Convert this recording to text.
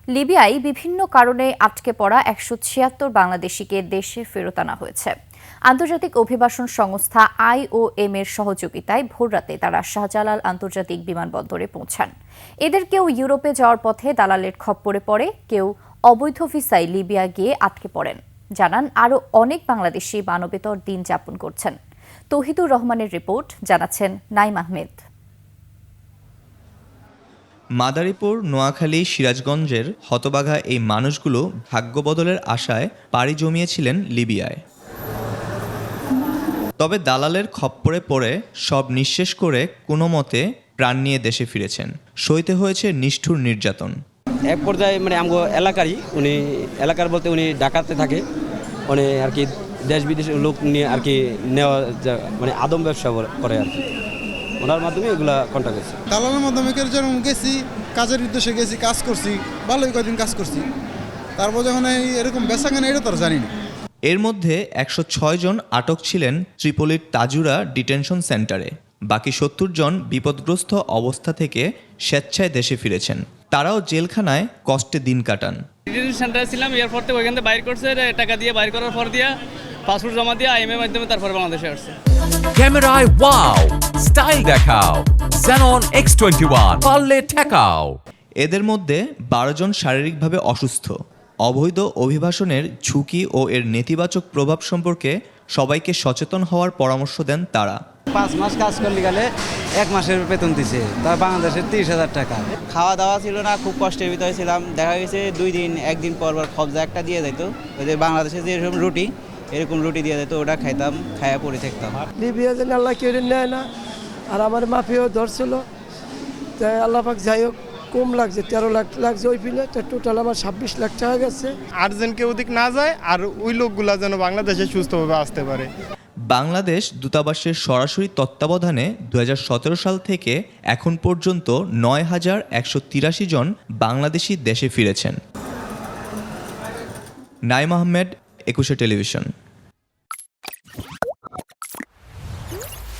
লিবিয়ায় বিভিন্ন কারণে আটকে পড়া ১৭৬ বাংলাদেশিকে দেশে ফেরত আনা হয়েছে। আন্তর্জাতিক অভিবাসন সংস্থা IOM এর সহযোগিতায় ভোররাতে তারা শাহজালাল আন্তর্জাতিক বিমানবন্দরে পৌঁছান। এদের কেউ ইউরোপে যাওয়ার পথে দালালের খপ্পরে পড়ে, কেউ অবৈধ ভিসায় লিবিয়া গিয়ে আটকে পড়েন। জানান আরও অনেক বাংলাদেশি মানবেতর দিন যাপন করছেন। তৌহিদুর রহমানের রিপোর্ট, জানাচ্ছেন নাইম আহমেদ। মাদারীপুর, নোয়াখালী, সিরাজগঞ্জের হতবাঘা এই মানুষগুলো ভাগ্য বদলের আশায় পাড়ি জমিয়েছিলেন লিবিয়ায়। তবে দালালের খপ্পরে পড়ে সব নিঃশেষ করে কোনো মতে প্রাণ নিয়ে দেশে ফিরেছেন। সইতে হয়েছে নিষ্ঠুর নির্যাতন। এক পর্যায়ে আমগো এলাকারই উনি এলাকার বলতে উনি ঢাকাতে থাকে, উনি আর কি দেশ বিদেশের লোক নিয়ে আর কি নেওয়া আদম ব্যবসা করে আর কি, ওনার মাধ্যমে এগুলা কন্ট্যাক্ট হয়েছে। দালালের মাধ্যমে যেমন গেছি, কাজের উদ্দেশ্যে গেছি, কাজ করছি, ভালোই কয়েকদিন কাজ করছি, তারপর যখন এরকম বেচাকেনা এটা তো আর জানি না। এর মধ্যে ১০৬ জন আটক ছিলেন ত্রিপোলির তাজুরা ডিটেনশন সেন্টারে। বাকি ৭০ জন বিপদগ্রস্ত অবস্থা থেকে স্বেচ্ছায় দেশে ফিরেছেন। তারাও জেলখানায় কষ্টে দিন কাটান। ডিটেনশন সেন্টারে ছিলাম, এয়ারপোর্ট থেকে ওইখান থেকে বাইর করছে, টাকা দিয়ে বাইর করার পর দিয়া পাসপোর্ট জমা দিয়ে IOM এর মাধ্যমে তারপরে বাংলাদেশে আসছে। ক্যামেরায় ওয়াও, স্টাইল দেখাও, Xenon X21 পারলে ঠেকাও। এদের মধ্যে ১২ জন শারীরিকভাবে অসুস্থ। অবৈধ অভিবাসনের ঝুঁকি ও এর নেতিবাচক প্রভাব সম্পর্কে সবাইকে সচেতন হওয়ার পরামর্শ দেন তারা। 5 মাস কাজ করলে গেলে 1 মাসের বেতন দিছে, তার বাংলাদেশের 30,000 টাকা। খাওয়া দাওয়া ছিল না, খুব কষ্টের ভিতরে ছিলাম। দেখা গেছে 2 দিন 1 দিন পর খবজা একটা দিয়ে যেত, ওই যে বাংলাদেশে যেরকম রুটি, এরকম রুটি দিয়ে যেত, ওটা খাইতাম, খায়া পরে থাকতাম। লিবিয়া যেন আল্লাহ কেউ নেয় না, আর আমার মাফিয়াও ধরছিল, তাই আল্লাহ পাক যাই হোক কম লাগছে, 13 লাখ লাগছে ওই ফিলে, টোটাল আমার 26 লাখ টাকা গেছে। আর্জেন্ট কেউ ওদিক না যায়, আর ওই লোকগুলা যেন বাংলাদেশে সুস্থভাবে আসতে পারে। বাংলাদেশ দূতাবাসের সরাসরি তত্ত্বাবধানে 2017 সাল থেকে এখন পর্যন্ত ৯,১৮৩ জন বাংলাদেশি দেশে ফিরেছেন। নাইম আহমেদ, ২১ টেলিভিশন।